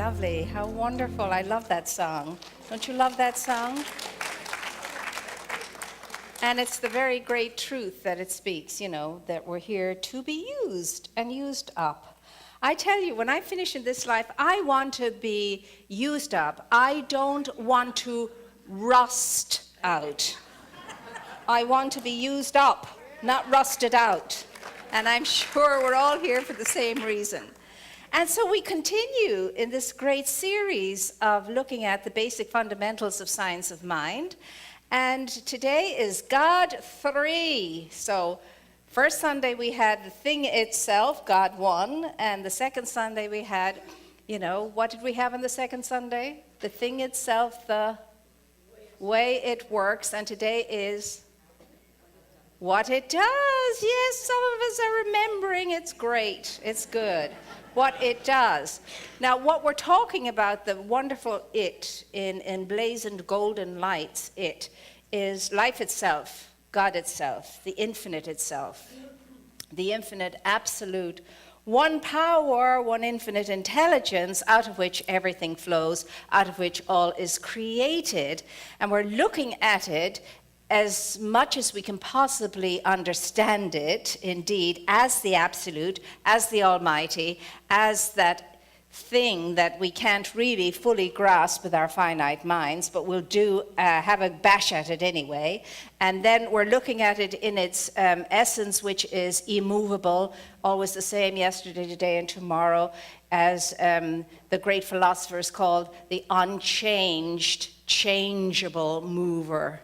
lovely. How wonderful. I love that song. Don't you love that song? And it's the very great truth that it speaks, you know, that we're here to be used and used up. I tell you, when I finish in this life, I want to be used up. I don't want to rust out. I want to be used up, not rusted out. And I'm sure we're all here for the same reason. And so we continue in this great series of looking at the basic fundamentals of science of mind. And today is God 3. So first Sunday we had the thing itself, God 1. And the second Sunday we had, you know, what did we have on the second Sunday? The thing itself, the way it works. And today is what it does. Yes, some of us are remembering. It's great. It's good. What it does. Now, what we're talking about, the wonderful it in emblazoned golden lights, it is life itself, God itself, the infinite itself, the infinite absolute, one power, one infinite intelligence out of which everything flows, out of which all is created. And we're looking at it as much as we can possibly understand it, indeed, as the absolute, as the almighty, as that thing that we can't really fully grasp with our finite minds, but we'll have a bash at it anyway. And then we're looking at it in its essence, which is immovable, always the same yesterday, today, and tomorrow, as the great philosophers called the unchanged, changeable mover.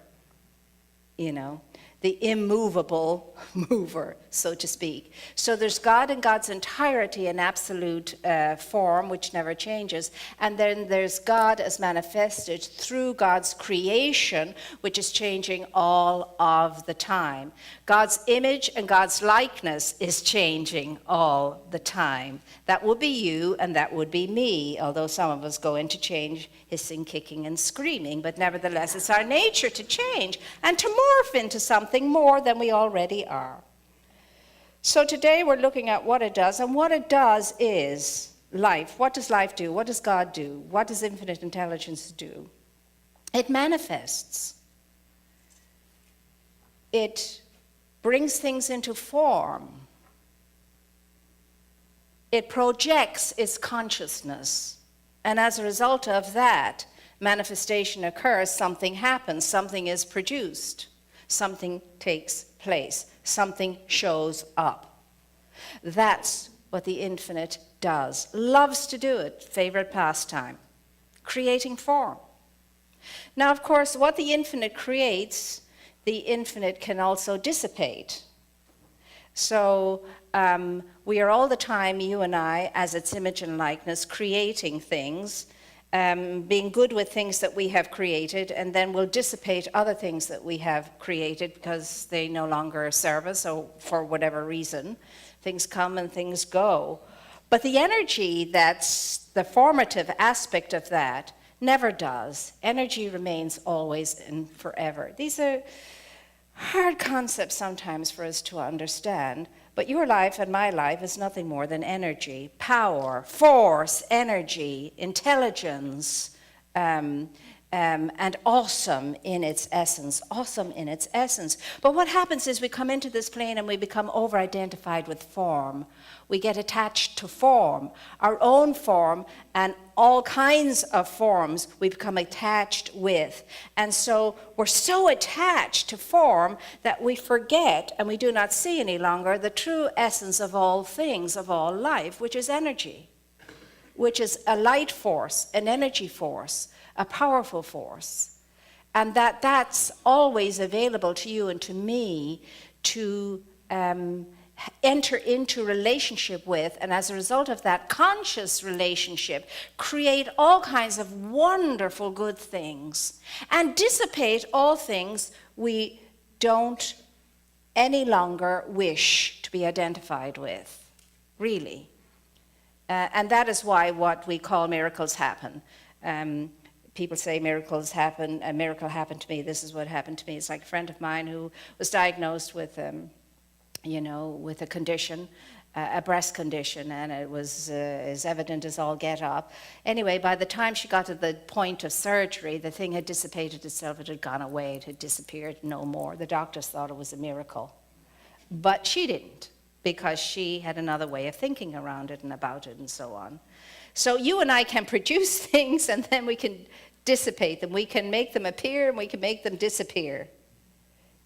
You know, the immovable mover, so to speak. So there's God in God's entirety in absolute form, which never changes. And then there's God as manifested through God's creation, which is changing all of the time. God's image and God's likeness is changing all the time. That would be you and that would be me, although some of us go into change hissing, kicking, and screaming. But nevertheless, it's our nature to change and to morph into something more than we already are. So today we're looking at what it does, and what it does is life. What does life do? What does God do? What does infinite intelligence do? It manifests. It brings things into form. It projects its consciousness. And as a result of that manifestation occurs, something happens, something is produced, something takes place, something shows up. That's what the infinite does. Loves to do it, favorite pastime, creating form. Now, of course, what the infinite creates, the infinite can also dissipate. So we are all the time, you and I, as its image and likeness, creating things, being good with things that we have created, and then we'll dissipate other things that we have created because they no longer serve us, or for whatever reason. Things come and things go. But the energy that's the formative aspect of that never does. Energy remains always and forever. These are hard concepts sometimes for us to understand, but your life and my life is nothing more than energy, power, force, energy, intelligence, and awesome in its essence, But what happens is we come into this plane and we become over-identified with form. We get attached to form, our own form, and all kinds of forms we become attached with. And so we're so attached to form that we forget and we do not see any longer the true essence of all things, of all life, which is energy, which is a light force, an energy force, a powerful force. And that's always available to you and to me to enter into relationship with, and as a result of that conscious relationship, create all kinds of wonderful good things and dissipate all things we don't any longer wish to be identified with, really. And that is why what we call miracles happen. People say miracles happen, a miracle happened to me, this is what happened to me. It's like a friend of mine who was diagnosed with with a condition, a breast condition, and it was as evident as all get up. Anyway, by the time she got to the point of surgery, the thing had dissipated itself. It had gone away. It had disappeared, no more. The doctors thought it was a miracle. But she didn't, because she had another way of thinking around it and about it and so on. So you and I can produce things, and then we can dissipate them. We can make them appear, and we can make them disappear,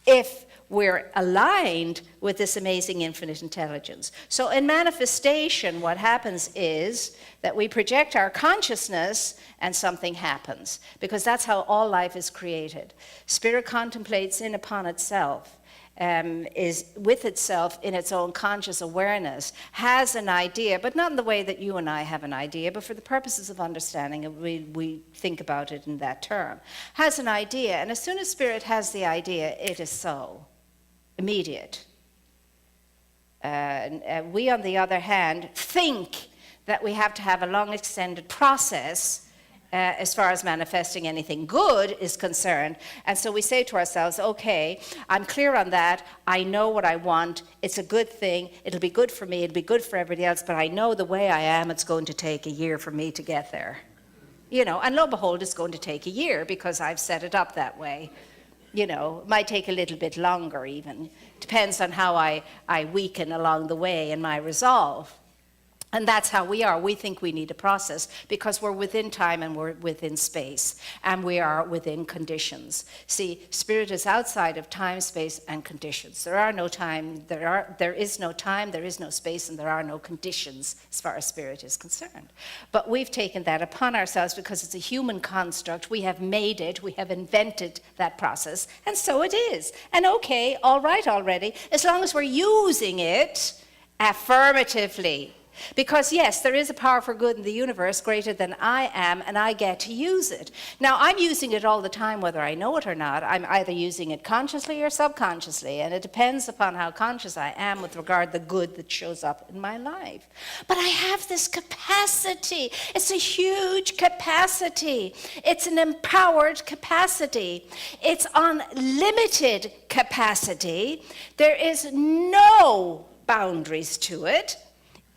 if we're aligned with this amazing infinite intelligence. So in manifestation, what happens is that we project our consciousness and something happens, because that's how all life is created. Spirit contemplates in upon itself, is with itself in its own conscious awareness, has an idea, but not in the way that you and I have an idea, but for the purposes of understanding, we think about it in that term. Has an idea, and as soon as Spirit has the idea, it is so. Immediate. We, on the other hand, think that we have to have a long extended process as far as manifesting anything good is concerned. And so we say to ourselves, okay, I'm clear on that. I know what I want. It's a good thing. It'll be good for me. It'll be good for everybody else. But I know the way I am, it's going to take a year for me to get there. You know, and lo and behold, it's going to take a year because I've set it up that way. You know, it might take a little bit longer even. Depends on how I weaken along the way in my resolve. And that's how we are. We think we need a process because we're within time and we're within space, and we are within conditions. See, Spirit is outside of time, space, and conditions. There are no time, there is no time, there is no space, and there are no conditions as far as Spirit is concerned. But we've taken that upon ourselves because it's a human construct. We have made it, we have invented that process, and so it is. And okay, all right already, as long as we're using it affirmatively. Because yes, there is a power for good in the universe greater than I am, and I get to use it. Now, I'm using it all the time, whether I know it or not. I'm either using it consciously or subconsciously, and it depends upon how conscious I am with regard to the good that shows up in my life. But I have this capacity. It's a huge capacity. It's an empowered capacity. It's unlimited capacity. There is no boundaries to it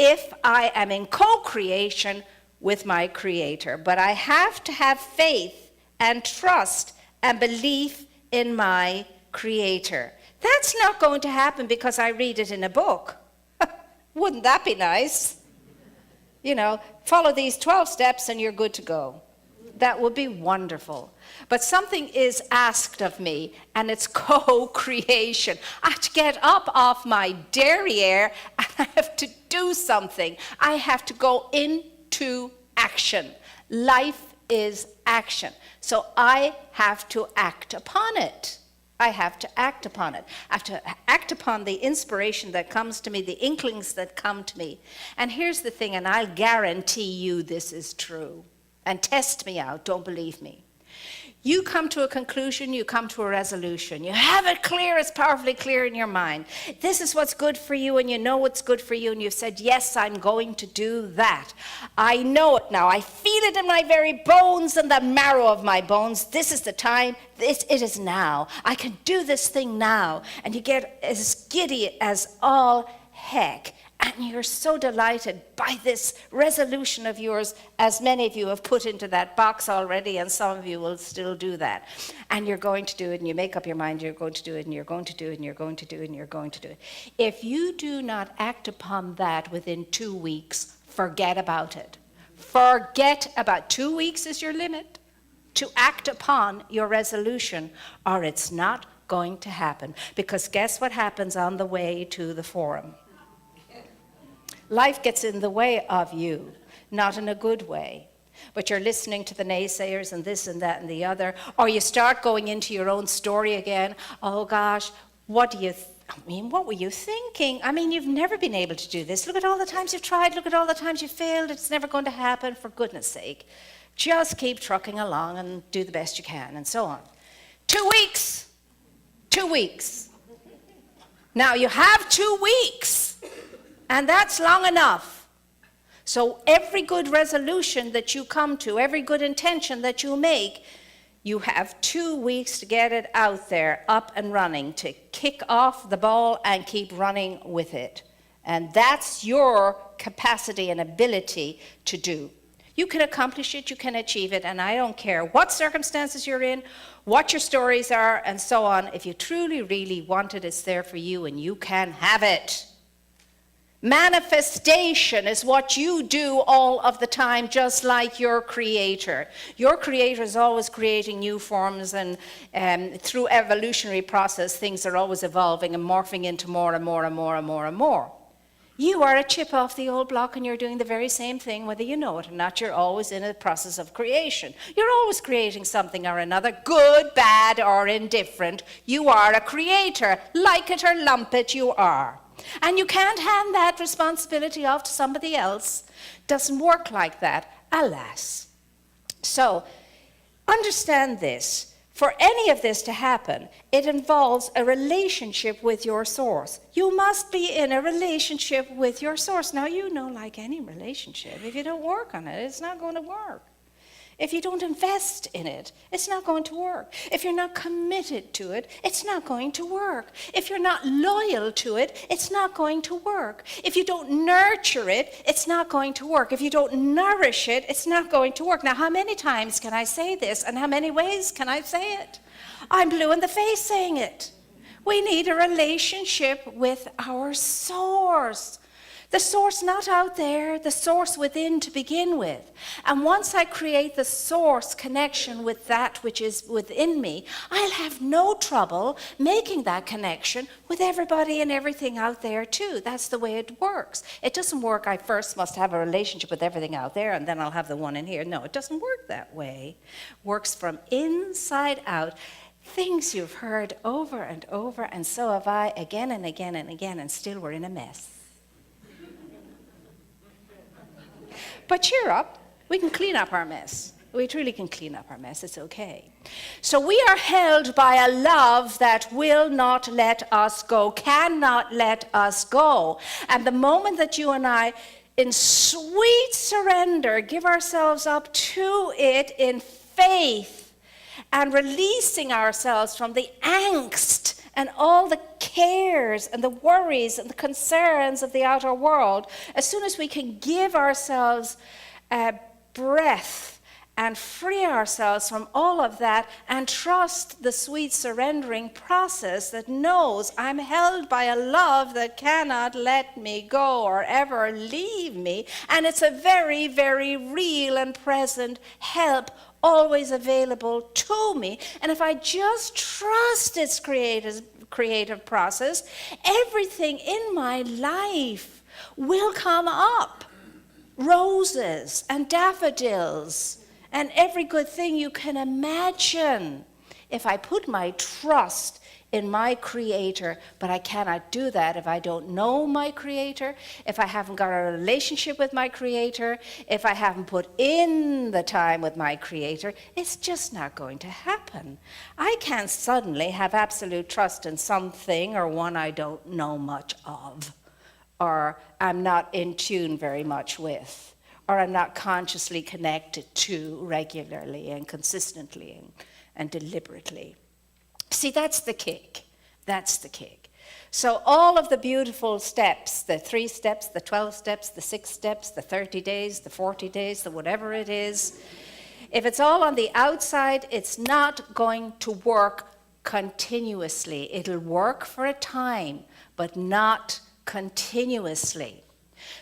if I am in co-creation with my Creator. But I have to have faith and trust and belief in my Creator. That's not going to happen because I read it in a book. Wouldn't that be nice? You know, follow these 12 steps and you're good to go. That would be wonderful. But something is asked of me, and it's co-creation. I have to get up off my derriere, and I have to do something. I have to go into action. Life is action. So I have to act upon it. I have to act upon it. I have to act upon the inspiration that comes to me, the inklings that come to me. And here's the thing, and I'll guarantee you this is true. And test me out, don't believe me. You come to a conclusion, you come to a resolution. You have it clear, it's powerfully clear in your mind. This is what's good for you, and you know what's good for you, and you've said, yes, I'm going to do that. I know it now. I feel it in my very bones and the marrow of my bones. This is the time. It is now. I can do this thing now. And you get as giddy as all heck. And you're so delighted by this resolution of yours, as many of you have put into that box already, and some of you will still do that. And you're going to do it, and you make up your mind you're going to do it, and you're going to do it, and you're going to do it, and you're going to do it. If you do not act upon that within 2 weeks, forget about it. Forget about 2 weeks is your limit to act upon your resolution, or it's not going to happen. Because guess what happens on the way to the forum? Life gets in the way of you, not in a good way. But you're listening to the naysayers and this and that and the other, or you start going into your own story again. Oh gosh, what were you thinking? I mean, you've never been able to do this. Look at all the times you've tried. Look at all the times you failed. It's never going to happen. For goodness sake, just keep trucking along and do the best you can, and so on. 2 weeks. 2 weeks. Now you have 2 weeks. And that's long enough. So every good resolution that you come to, every good intention that you make, you have 2 weeks to get it out there, up and running, to kick off the ball and keep running with it. And that's your capacity and ability to do. You can accomplish it, you can achieve it, and I don't care what circumstances you're in, what your stories are, and so on. If you truly, really want it, it's there for you, and you can have it. Manifestation is what you do all of the time, just like your Creator. Your Creator is always creating new forms, and through evolutionary process, things are always evolving and morphing into more and more and more and more and more. You are a chip off the old block, and you're doing the very same thing, whether you know it or not. You're always in a process of creation. You're always creating something or another, good, bad, or indifferent. You are a creator. Like it or lump it, you are. And you can't hand that responsibility off to somebody else. Doesn't work like that, alas. So, understand this. For any of this to happen, it involves a relationship with your source. You must be in a relationship with your source. Now, you know, like any relationship, if you don't work on it, it's not going to work. If you don't invest in it, it's not going to work. If you're not committed to it, it's not going to work. If you're not loyal to it, it's not going to work. If you don't nurture it, it's not going to work. If you don't nourish it, it's not going to work. Now, how many times can I say this, and how many ways can I say it? I'm blue in the face saying it. We need a relationship with our source. The source not out there, the source within to begin with. And once I create the source connection with that which is within me, I'll have no trouble making that connection with everybody and everything out there too. That's the way it works. It doesn't work, I first must have a relationship with everything out there and then I'll have the one in here. No, it doesn't work that way. It works from inside out. Things you've heard over and over, and so have I, again and again and again, and still we're in a mess. But cheer up, we can clean up our mess. We truly can clean up our mess, it's okay. So we are held by a love that will not let us go, cannot let us go. And the moment that you and I, in sweet surrender, give ourselves up to it in faith and releasing ourselves from the angst and all the cares and the worries and the concerns of the outer world, as soon as we can give ourselves a breath and free ourselves from all of that and trust the sweet surrendering process that knows I'm held by a love that cannot let me go or ever leave me, and it's a very, very real and present help always available to me. And if I just trust its creative process, everything in my life will come up. Roses and daffodils and every good thing you can imagine. If I put my trust in my Creator, but I cannot do that if I don't know my Creator, if I haven't got a relationship with my Creator, if I haven't put in the time with my Creator, it's just not going to happen. I can't suddenly have absolute trust in something or one I don't know much of, or I'm not in tune very much with, or I'm not consciously connected to regularly and consistently and deliberately. See, that's the kick. That's the kick. So all of the beautiful steps, the 3 steps, the 12 steps, the 6 steps, the 30 days, the 40 days, the whatever it is, if it's all on the outside, it's not going to work continuously. It'll work for a time, but not continuously.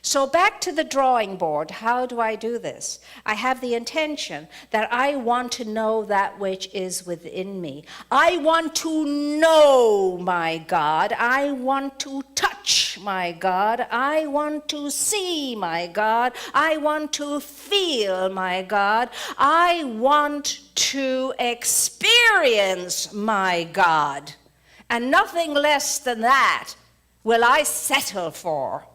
So back to the drawing board. How do I do this? I have the intention that I want to know that which is within me. I want to know my God. I want to touch my God. I want to see my God. I want to feel my God. I want to experience my God. And nothing less than that will I settle for.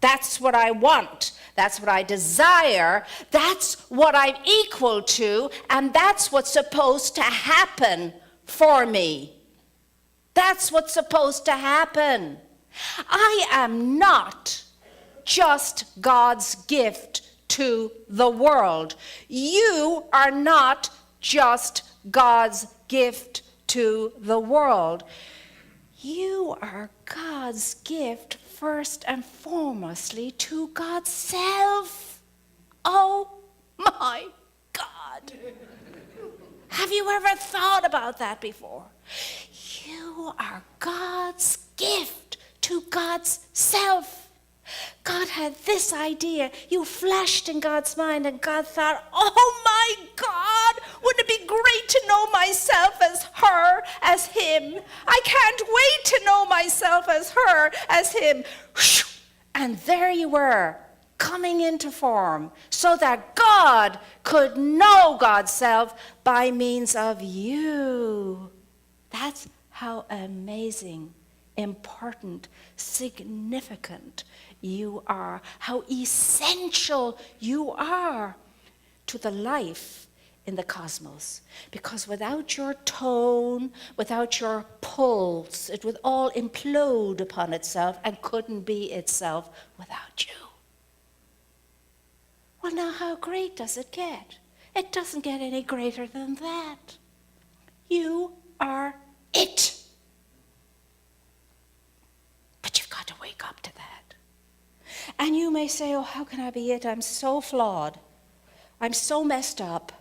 That's what I want. That's what I desire. That's what I'm equal to. And that's what's supposed to happen for me. That's what's supposed to happen. I am not just God's gift to the world. You are not just God's gift to the world. You are God's gift first and foremostly to God's self. Oh my God. Have you ever thought about that before? You are God's gift to God's self. God had this idea. You flashed in God's mind, and God thought, oh my God, wouldn't it be great to know myself as her, as him? I can't wait to know myself as her, as him. And there you were, coming into form, so that God could know God's self by means of you. That's how amazing, important, significant you are, how essential you are to the life in the cosmos. Because without your tone, without your pulse, it would all implode upon itself and couldn't be itself without you. Well, now how great does it get? It doesn't get any greater than that. You are it. But you've got to wake up to that. And you may say, oh, how can I be it? I'm so flawed. I'm so messed up.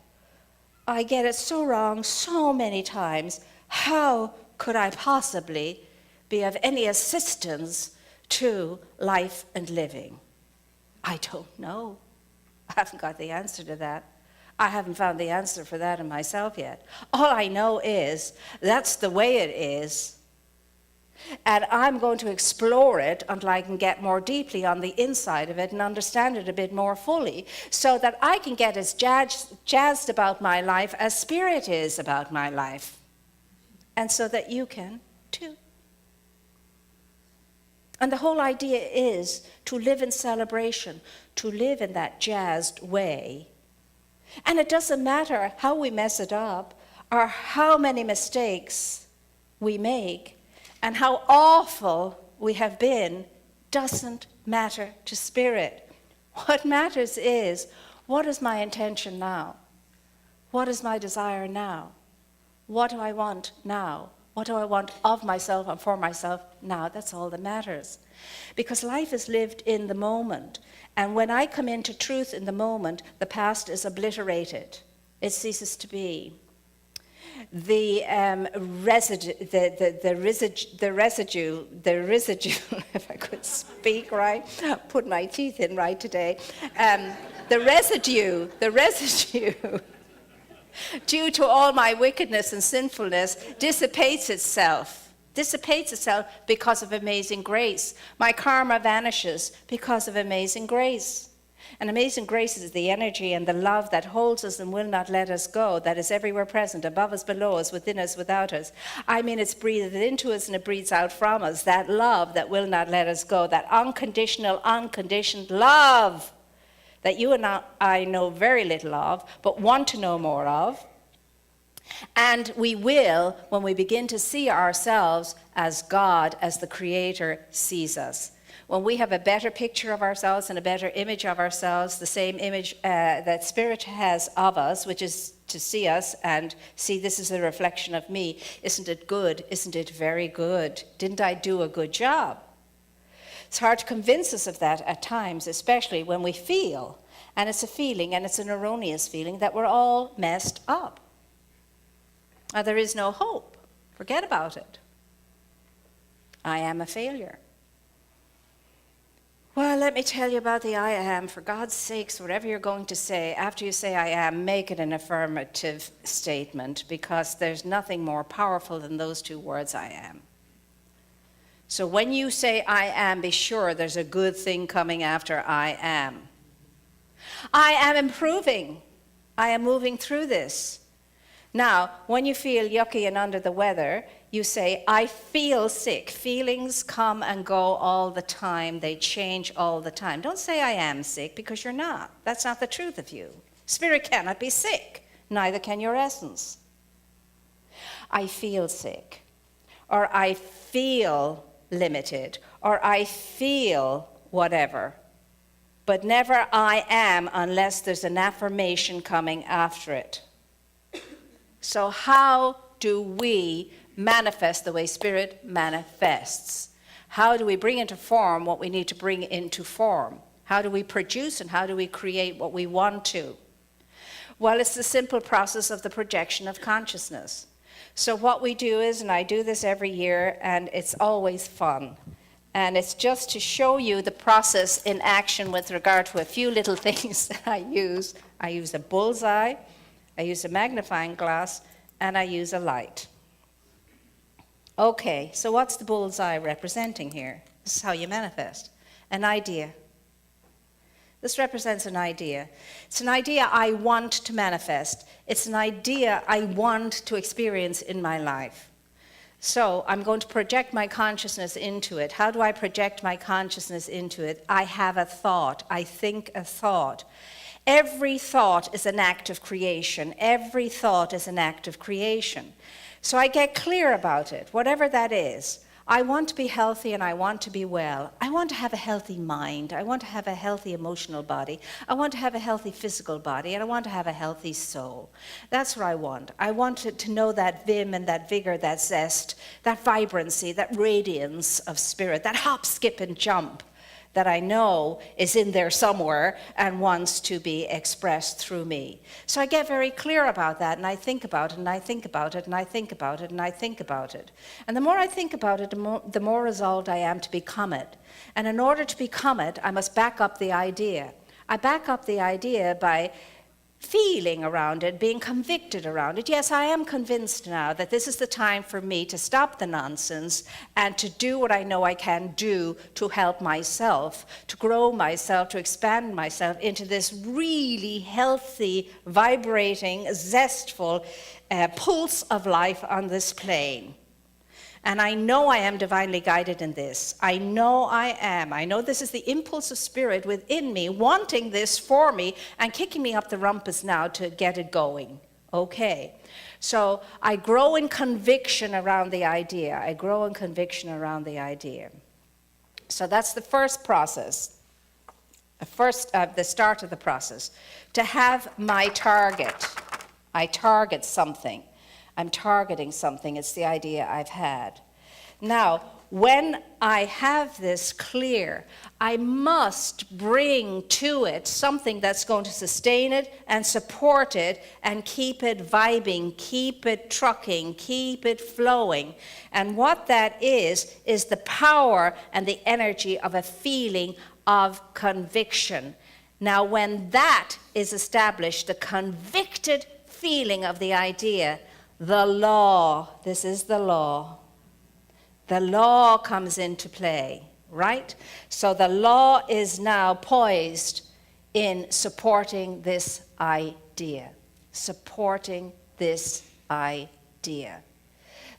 I get it so wrong so many times. How could I possibly be of any assistance to life and living? I don't know. I haven't got the answer to that. I haven't found the answer for that in myself yet. All I know is that's the way it is. And I'm going to explore it until I can get more deeply on the inside of it and understand it a bit more fully, so that I can get as jazzed about my life as Spirit is about my life. And so that you can too. And the whole idea is to live in celebration, to live in that jazzed way. And it doesn't matter how we mess it up or how many mistakes we make, and how awful we have been doesn't matter to Spirit. What matters is, what is my intention now? What is my desire now? What do I want now? What do I want of myself and for myself now? That's all that matters. Because life is lived in the moment. And when I come into truth in the moment, the past is obliterated. It ceases to be. The residue, if I could speak right, put my teeth in right today, the residue, due to all my wickedness and sinfulness, dissipates itself because of amazing grace. My karma vanishes because of amazing grace. And amazing grace is the energy and the love that holds us and will not let us go, that is everywhere present, above us, below us, within us, without us. I mean, it's breathed into us and it breathes out from us, that love that will not let us go, that unconditional, unconditioned love that you and I know very little of, but want to know more of. And we will when we begin to see ourselves as God, as the Creator, sees us. When we have a better picture of ourselves and a better image of ourselves, the same image that Spirit has of us, which is to see us and see this is a reflection of me. Isn't it good? Isn't it very good? Didn't I do a good job? It's hard to convince us of that at times, especially when we feel, and it's a feeling, and it's an erroneous feeling, that we're all messed up. There is no hope. Forget about it. I am a failure. Well, let me tell you about the I am. For God's sakes, whatever you're going to say, after you say I am, make it an affirmative statement, because there's nothing more powerful than those two words, I am. So when you say I am, be sure there's a good thing coming after I am. I am improving. I am moving through this. Now, when you feel yucky and under the weather, you say, I feel sick. Feelings come and go all the time. They change all the time. Don't say I am sick, because you're not. That's not the truth of you. Spirit cannot be sick. Neither can your essence. I feel sick. Or I feel limited. Or I feel whatever. But never I am unless there's an affirmation coming after it. So how do we manifest the way Spirit manifests? How do we bring into form what we need to bring into form? How do we produce and how do we create what we want to? Well, it's the simple process of the projection of consciousness. So what we do is, and I do this every year, and it's always fun, and it's just to show you the process in action with regard to a few little things that I use. I use a bullseye, I use a magnifying glass, and I use a light. Okay, so what's the bullseye representing here? This is how you manifest. An idea. This represents an idea. It's an idea I want to manifest. It's an idea I want to experience in my life. So I'm going to project my consciousness into it. How do I project my consciousness into it? I have a thought. I think a thought. Every thought is an act of creation. Every thought is an act of creation. So I get clear about it, whatever that is. I want to be healthy and I want to be well. I want to have a healthy mind. I want to have a healthy emotional body. I want to have a healthy physical body, and I want to have a healthy soul. That's what I want. I want to know that vim and that vigor, that zest, that vibrancy, that radiance of spirit, that hop, skip, and jump that I know is in there somewhere and wants to be expressed through me. So I get very clear about that, and I think about it, and I think about it, and I think about it, and I think about it. And the more I think about it, the more resolved I am to become it. And in order to become it, I must back up the idea. I back up the idea by feeling around it, being convicted around it. Yes, I am convinced now that this is the time for me to stop the nonsense and to do what I know I can do to help myself, to grow myself, to expand myself into this really healthy, vibrating, zestful pulse of life on this plane. And I know I am divinely guided in this. I know I am. I know this is the impulse of spirit within me, wanting this for me and kicking me up the rumpus now to get it going. Okay. So I grow in conviction around the idea. I grow in conviction around the idea. So that's the first process. The start of the process. To have my target. I target something. I'm targeting something. It's the idea I've had. Now, when I have this clear, I must bring to it something that's going to sustain it and support it and keep it vibing, keep it trucking, keep it flowing. And what that is the power and the energy of a feeling of conviction. Now, when that is established, the convicted feeling of the idea, the law, this is the law comes into play, right? So the law is now poised in supporting this idea, supporting this idea.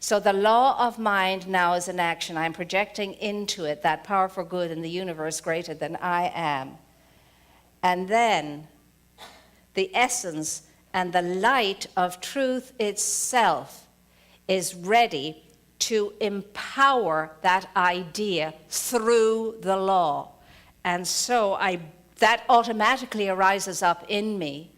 So the law of mind now is in action. I'm projecting into it that power for good in the universe greater than I am. And then the essence and the light of truth itself is ready to empower that idea through the law. And so that automatically arises up in me,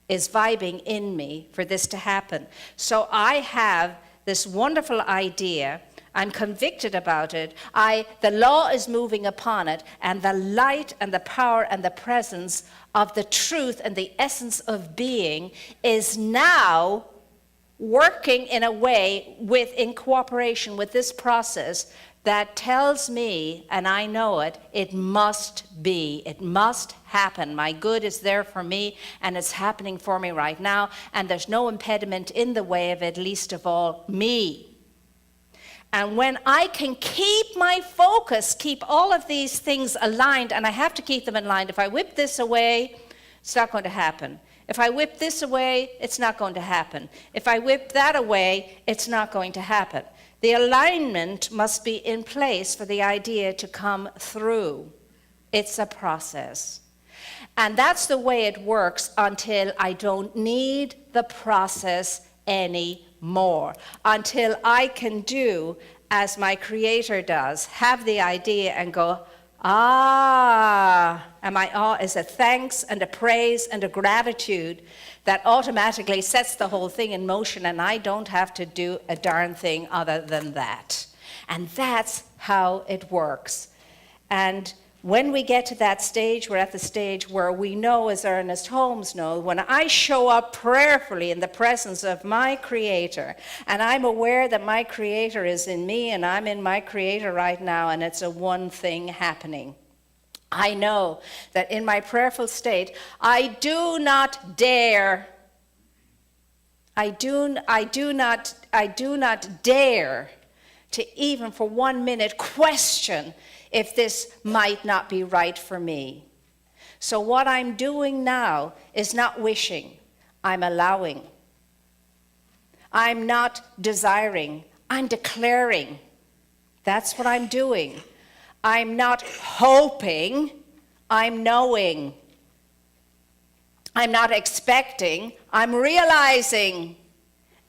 is vibing in me for this to happen. So I have this wonderful idea. I'm convicted about it. The law is moving upon it, and the light and the power and the presence of the truth and the essence of being is now working in a way in cooperation with this process that tells me, and I know it, it must be, it must happen. My good is there for me, and it's happening for me right now, and there's no impediment in the way of it, least of all me. And when I can keep my focus, keep all of these things aligned, and I have to keep them aligned. If I whip this away, it's not going to happen. If I whip this away, it's not going to happen. If I whip that away, it's not going to happen. The alignment must be in place for the idea to come through. It's a process. And that's the way it works until I don't need the process anymore. Until I can do as my Creator does, have the idea and go, Is a thanks and a praise and a gratitude that automatically sets the whole thing in motion, and I don't have to do a darn thing other than that. And that's how it works. And when we get to that stage, we're at the stage where we know, as Ernest Holmes knows, when I show up prayerfully in the presence of my Creator, and I'm aware that my Creator is in me, and I'm in my Creator right now, and it's a one thing happening. I know that in my prayerful state, I do not dare to even for 1 minute question if this might not be right for me. So what I'm doing now is not wishing, I'm allowing. I'm not desiring, I'm declaring. That's what I'm doing. I'm not hoping, I'm knowing. I'm not expecting, I'm realizing.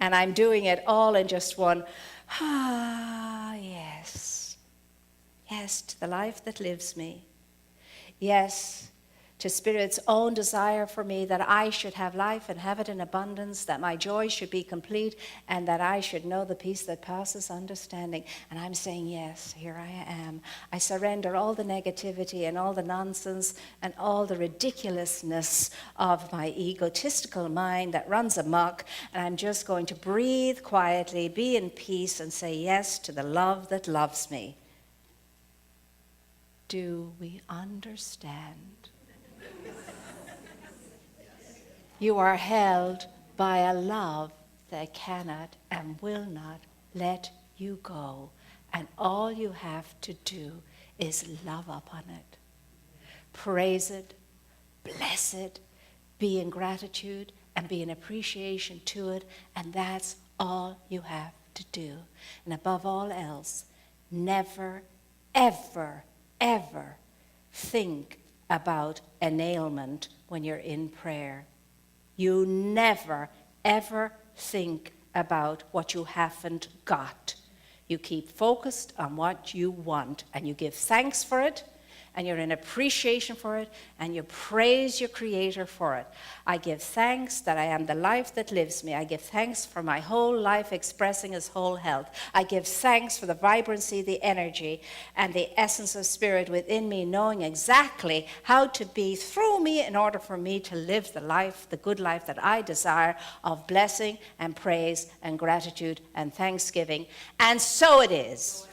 And I'm doing it all in just one, yes. Yes, to the life that lives me. Yes, to Spirit's own desire for me that I should have life and have it in abundance, that my joy should be complete, and that I should know the peace that passes understanding. And I'm saying, yes, here I am. I surrender all the negativity and all the nonsense and all the ridiculousness of my egotistical mind that runs amok, and I'm just going to breathe quietly, be in peace, and say yes to the love that loves me. Do we understand? You are held by a love that cannot and will not let you go. And all you have to do is love upon it. Praise it, bless it, be in gratitude and be in appreciation to it. And that's all you have to do. And above all else, never, ever, ever think about an ailment when you're in prayer. You never, ever think about what you haven't got. You keep focused on what you want, and you give thanks for it, and you're in appreciation for it, and you praise your Creator for it. I give thanks that I am the life that lives me. I give thanks for my whole life expressing His whole health. I give thanks for the vibrancy, the energy, and the essence of Spirit within me, knowing exactly how to be through me in order for me to live the life, the good life that I desire, of blessing and praise and gratitude and thanksgiving. And so it is.